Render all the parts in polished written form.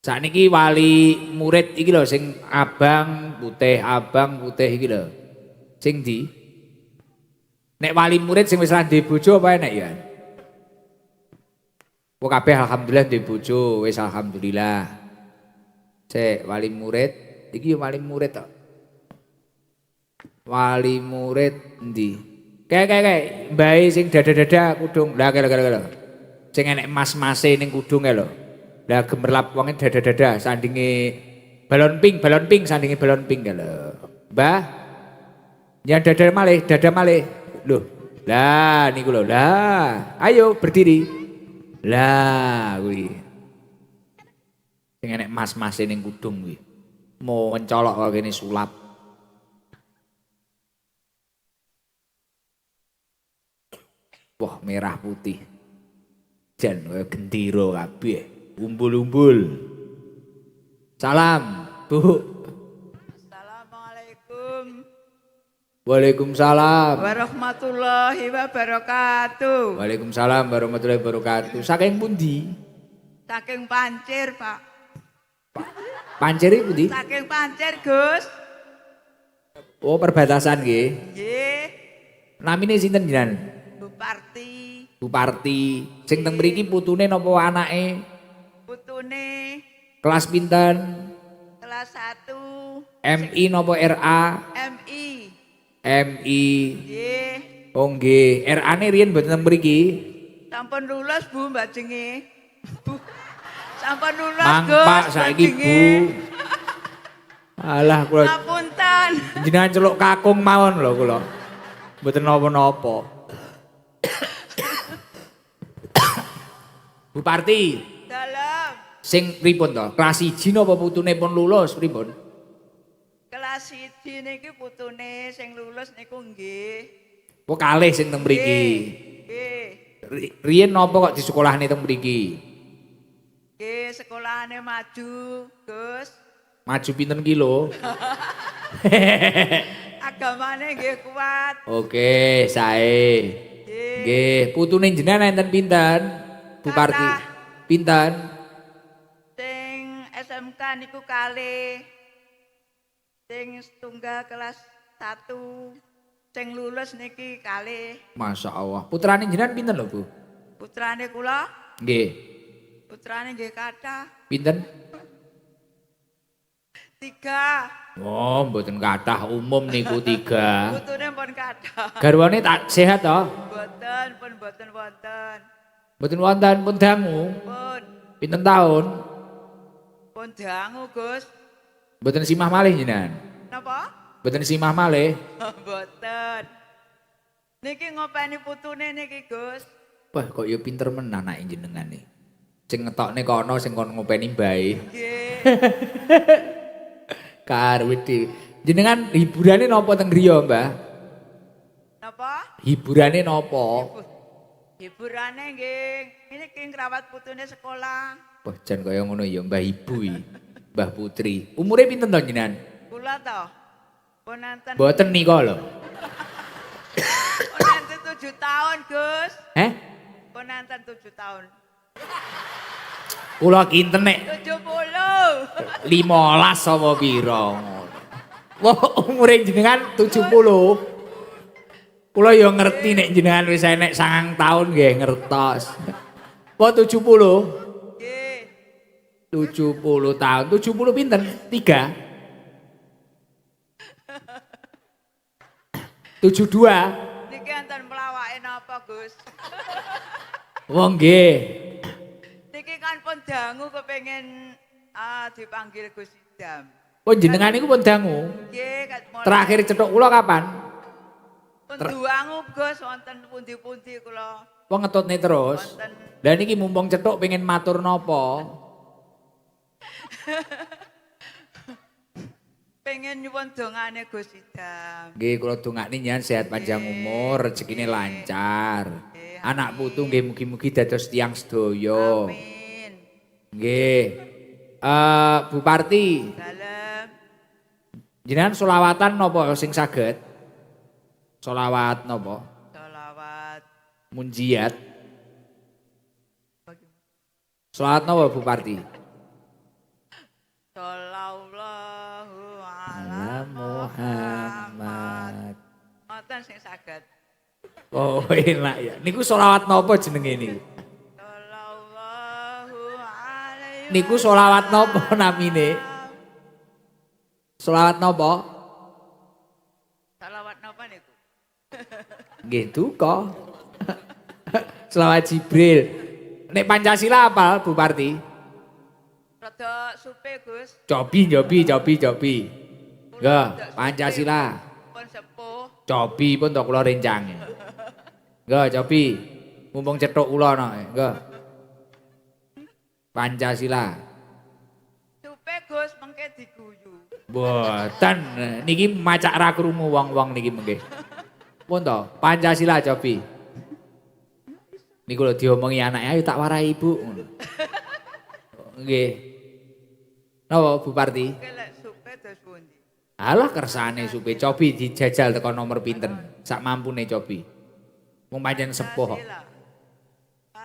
Sakniki wali murid iki lho sing abang putih iki lho. Sing ndi? Nek wali murid sing wis ra duwe bojo apa enek ya? Kok kabeh alhamdulillah duwe bojo, wis alhamdulillah. Cek wali murid, iki wali murid tok. Wali murid endi? Kayak mbae sing dada-dada kudung. Lah kira-kira. Sing enek mas-mase ning kudung lho. Lah gemerlap wonge dada-dada sandinge balon pink sandinge balon pink lho. Mbah. Ya dada malih. Loh. Lah niku lho. Lah, ayo berdiri. Lah kuwi. Sing enek mas-mase ning kudung kuwi. Mau mencolok kok kene sulap. Wah, merah putih. Jan kaya gendera kabeh. Umbul-umbul. Salam, Bu. Assalamualaikum Waalaikumsalam. warahmatullahi wabarakatuh. Waalaikumsalam warahmatullahi wabarakatuh. Saking pundi? Saking Pancir, Pak. Pancir iki pundi? Saking Pancir, Gus. Oh, perbatasan nggih. Nggih, Namine sinten jenengan? Buparti. Buparti. Sing teng mriki putune napa anake? Putune Kelas pinten? kelas 1 MI napa RA? MI. MI. Nggih, Oh nggih, RA-ne riyen mboten teng mriki. sampun lulus Bu mbajenge. Bu. Sampun lulus, Mangpak Gus. saiki Bu. mbajenge. Alah kula Ngapunten. jenengan celuk kakung mawon lho kula. Mboten napa-napa. Buparti, Dalam sing pripun to? Kelas 1 napa putune pun lulus pripun? kelas 1 niki putune sing lulus niku nggih. Kok kalih sing teng mriki. Nggih. Riyen napa kok di sekolahane teng mriki? Nggih, sekolahane maju, Gus. Maju pinten kilo? Agamane nggih kuat. Oke, sae. Nggih. Nggih, putune jenengan enten pinten? Buparti. Kathah. Pinten? Sing SMK niku kalih. Sing setunggal kelas 1. Sing lulus niki kalih. Masya Allah. Putrane jenengan pinten lho, Bu? Putrane kula, Nggih. putrane nggih kathah. Pinten? 3. Oh, mboten kathah umum niku 3. Putune pun kathah. Garwane tak sehat to? Boten wonten. Mboten wonten pun dangu. Pun Pinten taun? dangu, Gus. Mboten simah malih jenengan. Napa? Mboten simah malih. Boten. Niki ngopeni putune niki, Gus. Wah, kok ya pinter menan anake jenengan nih. Sing ngetokne kono sing kon ngopeni bae. Nggih. Karwiti. Jenengan hiburane napa teng griya, Mbah? Napa? Hiburane napa? Hiburane nggih, ini ki ngrawat putune sekolah. Wah, jan kaya ngono ya Mbah Ibu iki. Mbah Putri. Umure pinten to jenengan? Kula to. Pun nanten Mboten nika lho. pun nanten 7 tahun, Gus. Pun nanten 7 tahun. Kula kinten nek 70. 15 apa pira ngono. Wah, umure jenengan 70. Kula ya ngerti nek jenengan wis enek 9 tahun nggih ngertos. Apa 70? Nggih. 70 tahun. 70 pinten? 3. 72. Niki enten pelawake napa, Gus? Wong nggih. Niki kan pun dangu kepengin dipanggil Gus Idam. Oh jenengan niku pun dangu. Nggih, kat mulai Terakhir cetok kula kapan? pun duangu, Gus, wonten pundi-pundi kula. Wong ngetutne terus. Wonten Lah niki mumpung cetok pengen matur napa? pengen nyuwun dongane Gus Idam. Nggih kula dongakne njenengan sehat panjang umur, rezekine lancar. Anak putu nggih mugi-mugi dados tiyang sedaya. Amin. Nggih. Buparti, Dalem jenengan selawatan napa sing saged? Selawat napa? sholawat. Munjiat. Selawat napa Buparti? Shallallahu Ala ala Muhammad. Muhammad. Ngoten sing saged. Oh enak ya. Niku selawat napa jenenge niku? Shallallahu alaihi Niku selawat napa namine? Selawat napa? Salawat napa niku? Nggih duka. Selawat Jibril. Nek Pancasila apa Bu Parti? Rada supe Gus. Cobi. Nggih, Pancasila. Pun sepuh. Cobi pun tok kula rencang. Nggih, cobi. Mumpung cethuk kula no. Nggih. Pancasila. Supe Gus mengke diguyu. Mboten, niki macak ra krungu wong-wong niki mengke. Pun to, Pancasila cobi. Niku lho diomongi anake ayo tak warai Ibu. Nggih. Napa Bu Parti? Kelek supe dos pundi? Alah kersane supe cobi dijajal teko nomor pinten. Sak mampune cobi. Wong pancen sepuh kok.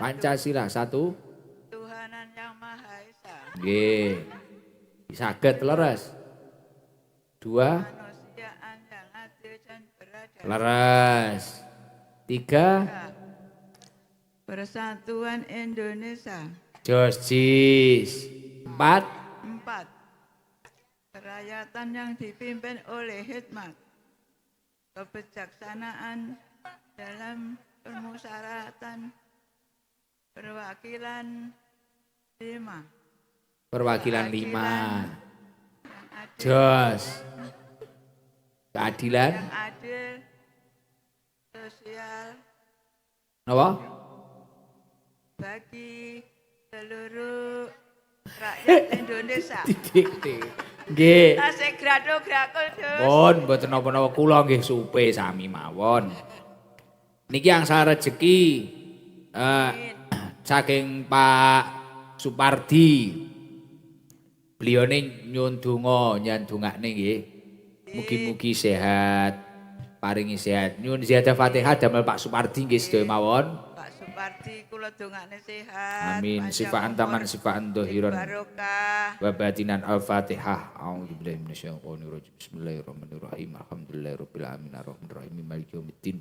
Pancasila satu. Tuhanan yang Maha Esa. Nggih. Saged leres. Dua. Manusiaan yang adil dan beradab. Leres. Tiga. Persatuan Indonesia. Jos jis. Empat. 4. Kerakyatan yang dipimpin oleh hikmat, kebijaksanaan dalam permusyawaratan, perwakilan 5. Perwakilan lima. Yang adil, Jos. Keadilan. yang adil, sosial Napa? bagi seluruh rakyat Indonesia. Titik. Nggih. Tasik grado-grakul dus. Pun mboten napa-napa kula nggih supe sami mawon. Niki angsal rejeki saking Pak Supardi. Belione nyuwun donga nyandungakne nggih. Mugi-mugi sehat, paringi sehat. Nyuwun ziyadah Fatihah damel Pak Supardi nggih sedaya mawon. Pak Supardi kula dongakne sehat. Amin. panjang Sifaan taman umur, sifaan dohiron. barokah. Wa batinan al-Fatihah. A'udzubillahi minasyaitonir rajim. Bismillahirrahmanirrahim. Alhamdulillahirabbil alamin arrahmanirrahim maliki yaumiddin.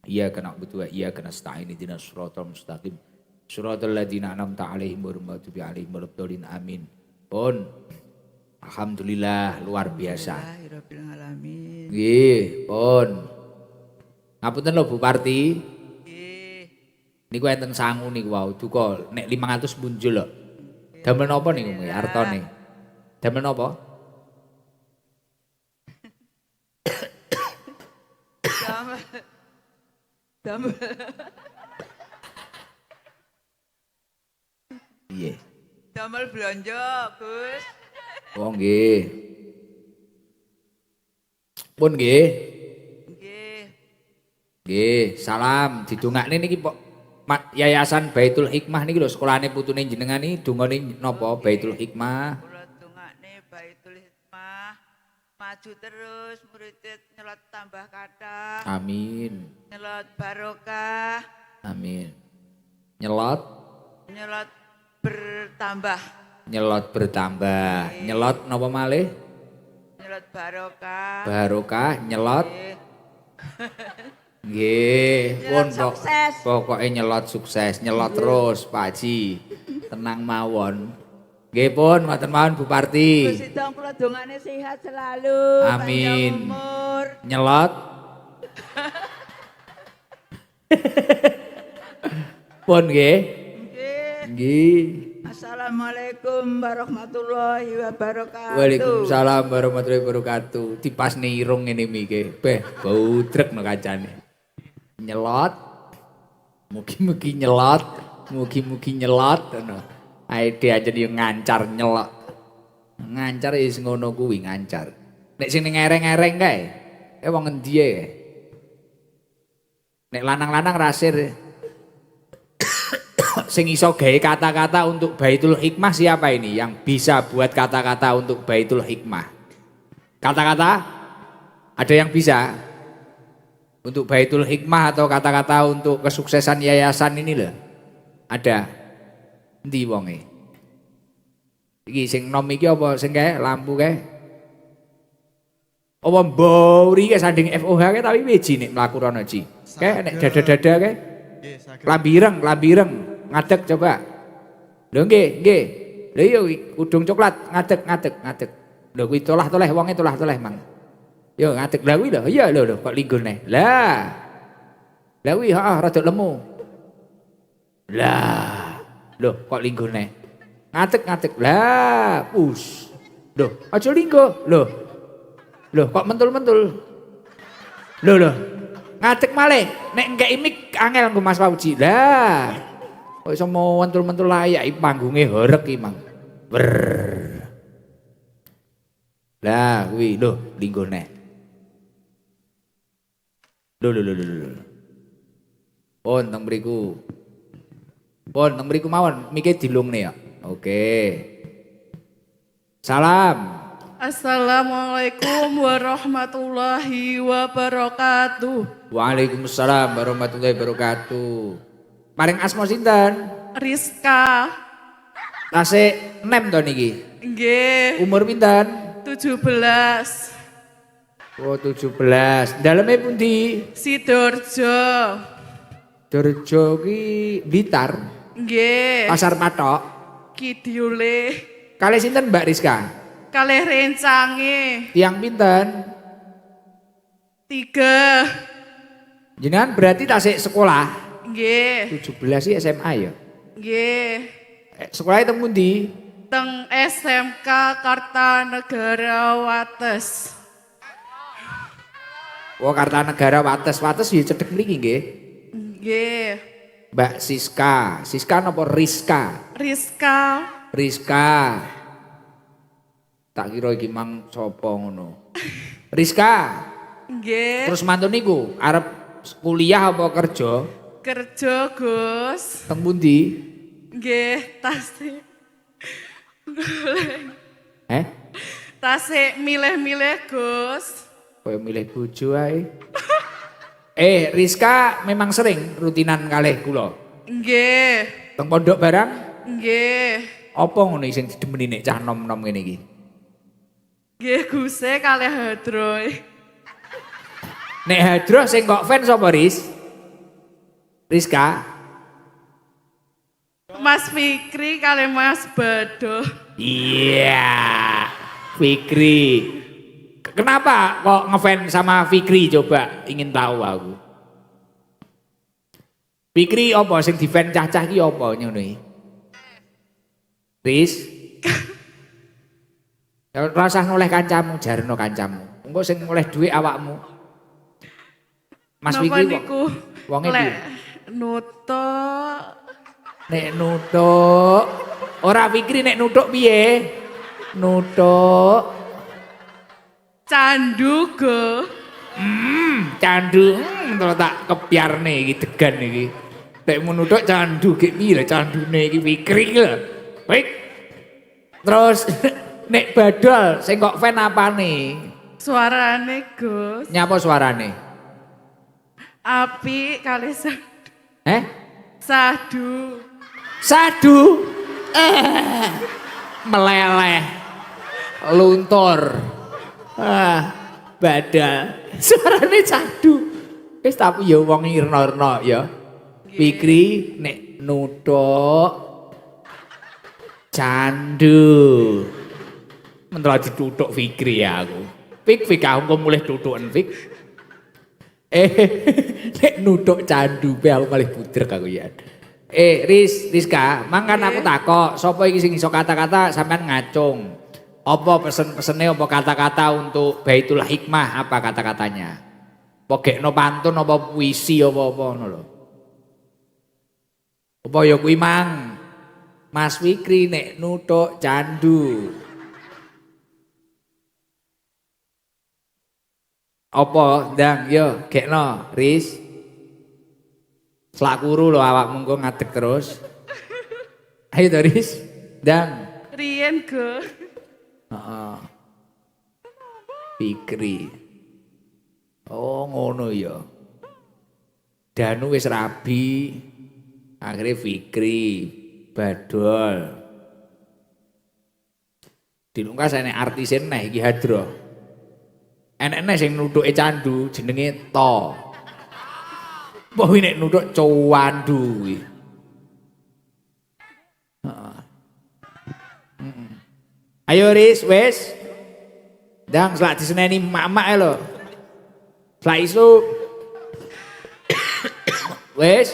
Iyyaka na'budu wa iyyaka nasta'in ihdinas siratal mustaqim. Siratal ladzina an'amta 'alaihim ghairil maghdubi 'alaihim waladdallin. Amin. Pun alhamdulillah luar biasa. Alhamdulillahirabbil alamin. Nggih, pun. Ngapunten lho Bu Parti. Nggih. Niku enten sangu niku wau duka nek 500 munjul lho. Damel napa niku nggih artane? Damel napa? Damel. Damel. Iya. Damel belanja, Gus. Oh nggih. Pun nggih. Nggih. Nggih, salam didongakne niki Yayasan Baitul Hikmah niki lho sekolahane putune jenengan iki dongane napa Baitul Hikmah. Kula dongakne Baitul Hikmah maju terus, murid nyelot tambah kathah, Amin. nyelot barokah, Amin. Nyelot, nyelot bertambah, nyelot bertambah. Nyelot napa malih? nyelot barokah. Barokah nyelot. Nggih. Nggih, pun Nyelot sukses. Pokoke nyelot sukses, nyelot terus Pak Haji. Tenang mawon. Nggih pun ngoten mawon Bu Parti. Gusti Dong kula dongane sehat selalu, Amin. panjang umur. Nyelot. Pun nggih. Nggih. Nggih. Assalamualaikum warahmatullahi wabarakatuh. Waalaikumsalam warahmatullahi wabarakatuh. Dipasne irung ngene iki. Beh, bau drek no kancane. Nyelot. Mugi-mugi nyelot, mugi-mugi nyelot ngono. Ae aja yo ngancar nyelot. Ngancar wis ngono kuwi ngancar. Nek sing ning ereng-ereng kae, wong endi e? Nek lanang-lanang rasir sing iso gawe kata-kata untuk Baitul Hikmah siapa ini yang bisa buat kata-kata untuk Baitul Hikmah? Kata-kata? Ada yang bisa? Untuk Baitul Hikmah atau kata-kata untuk kesuksesan yayasan ini loh. Ada. Endi wonge? Iki sing nom iki apa sing kae lampu kae? Apa mburi kae sanding FOH kae tapi weji nek mlaku rono Ji. Kae nek dada-dada kae. Nggih, saged. Lambireng ngadeg coba. Lho nggih. Lho iya kudung coklat ngadeg. Lho kuwi tolah-toleh wonge tolah-toleh mang. Yo ngadeg lha kuwi lho. Iya lho kok linggone. Lah. Lah kuwi heeh rada lemu. Lah. Lho kok linggone. Ngadeg. Lah, pus. Lho, aja linggo. Lho, kok mentul-mentul. Lho. Ngadeg malih. Nek engkeki mik angel nggo Mas Fauji. Lah. Kok iso mentul-mentul layak iki panggunge horeg iki, Mang. Ber. Lah, kuwi lho linggone. Lho. Pun teng mriku mawon mike dilungne ya. Oke. Salam. Assalamualaikum warahmatullahi wabarakatuh. Waalaikumsalam warahmatullahi wabarakatuh. Paring asma sinten? Rizka. Tasik nem to niki. Nggih, Umur pinten? 17. Oh 17. Daleme pundi? Sidoarjo. Dorjo ki Blitar. Nggih, Pasar Patok. Kidiule. Kalih sinten Mbak Rizka? Kalih rencange. Tiang pinten? 3. Jenengan berarti tasik sekolah. Nggih, 17 sih SMA ya. nggih. Sekolahnya teng pundi? Teng SMK Kartanegara Wates. Oh Kartanegara Wates ya cedhek mriki nggih. Nggih. Mbak Siska napa Rizka? Rizka. Tak kira iki mang sapa ngono. Rizka, Nggih. terus mantun niku arep kuliah apa kerja? Kerja, Gus. Teng pundi? Nggih, tasik. Tasik milih-milih, Gus. Kaya milih bojo ae. Rizka memang sering rutinan kalih kula. Nggih. Teng pondok barang Nggih. apa ngono sing didemeni nek cah nom-nom ngene iki? Nggih, Guse kalih hadroy. Nek hadroh sing kok fans sapa Riz? Rizka? Mas Fikri kalih Mas Bado. Iya. Fikri. Kenapa kok ngefans sama Fikri coba ingin tahu aku. Fikri apa sing di-fans cah-cah ki apa ngono iki? Riz. Ya rasah noleh kancamu, jarno kancamu. Engko sing oleh dhuwit awakmu. Mas Napa Fikri niku? wonge piye? Nutuk. Nek nutuk. Ora Fikri nek nutuk piye? Nutuk. Candu, Go. Candu. Terus tak kepiarne iki degan iki. Nek menutuk candu ki piye lho candune iki Fikri iki lho. Baik. Terus nek badal sing kok fan apane? Suarane, Gus. Nyapa suarane? Api kalih sadu. Sadu. Sadu. Meleleh. Luntur. Badal. Suarane sadu. Wis tapi ya wong irna-irna ya. Fikri nek nutuk candu. Mentera ditutuk Fikri ya aku. Fik aku mulai tutukan Fik. Nek nutuk candu pe aku malih budrek aku ya. Rizka, mangkan aku takok, sapa iki sing iso kata-kata sampean ngacung. Apa pesen-pesene apa kata-kata untuk Baitul Hikmah apa kata-katanya? Apa gekno pantun apa puisi apa-apa ngono lho. Apa ya kuwi mang? Mas Fikri nek nutuk candu. Apa ndang yo gekno Riz. Selak kuru lho awakmu engko ngadeg terus. Ayo to Riz. Ndang. Riyen, Go. Heeh. Fikri. Oh ngono ya. Danu wis rabi. Akhirnya Fikri badol. Dilungkas enek artise neh iki hadro. Enek sing nuthuke candu jenenge To. Mbah kuwi nek nuthuk Cowandu kuwi. Heeh. Ayo Riz, wis. Ndang selak diseneni mak-mak ae lho. Selak isu. Wis.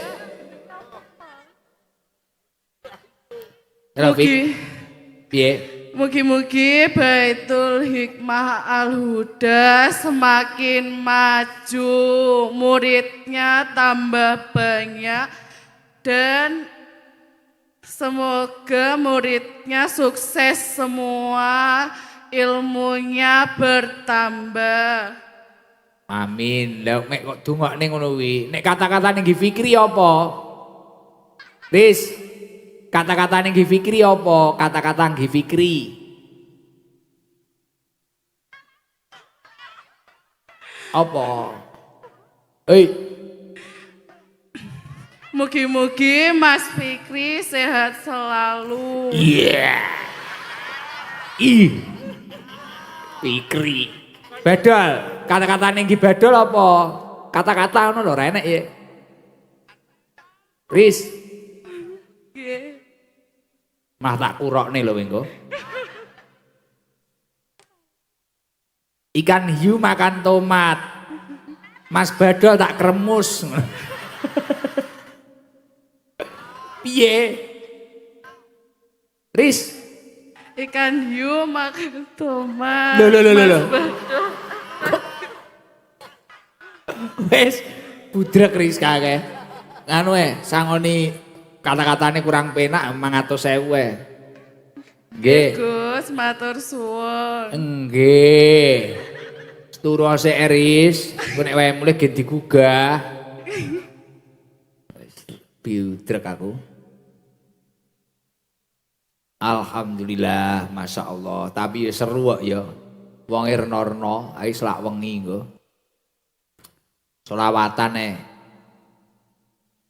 Halo Fik. Piye? Mugi-mugi Baitul Hikmah Al-Huda semakin maju, muridnya tambah banyak, dan semoga muridnya sukses semua, ilmunya bertambah. Amin. Lah mek kok dongakne ngono kuwi. Nek kata-katane nggih Fikri apa? Riz, kata-katane nggih Fikri apa? Kata-kata nggih Fikri. Apa? Hei, Mugi-mugi Mas Fikri sehat selalu. iya. Ih. Fikri. Badal, kata-katane nggih badal apa? Kata-kata ngono lho ra enek ya. Riz, Nggih. mah tak kurokne lho engko. Ikan hiu makan tomat. Mas Badol tak kremus. Piye? Riz, Ikan hiu makan tomat. Loh. Mas Badol. wes budrek Riz kakek. Anu sangoni kata-katane kurang penak 500.000 Nggih. Gus, matur suwun. Nggih. Turu sik Riz, engko nek wae mulih gen digugah. Wis budrek aku. Alhamdulillah, Masya Allah. Tapi ya seru kok ya. Wong rena-rena, ae selak wengi nggo. Selawatan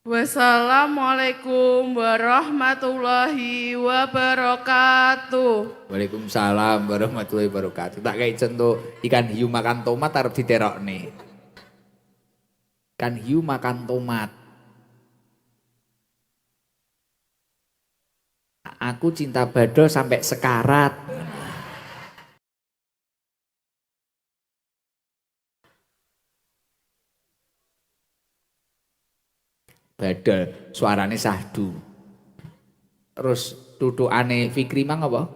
Wassalamualaikum warahmatullahi wabarakatuh. Waalaikumsalam warahmatullahi wabarakatuh. Tak kei contoh ikan hiu makan tomat arep diterokne. Ikan hiu makan tomat. Aku cinta Badol sampai sekarat. Badol suarane sahdu. Terus tutukane Fikri mang apa?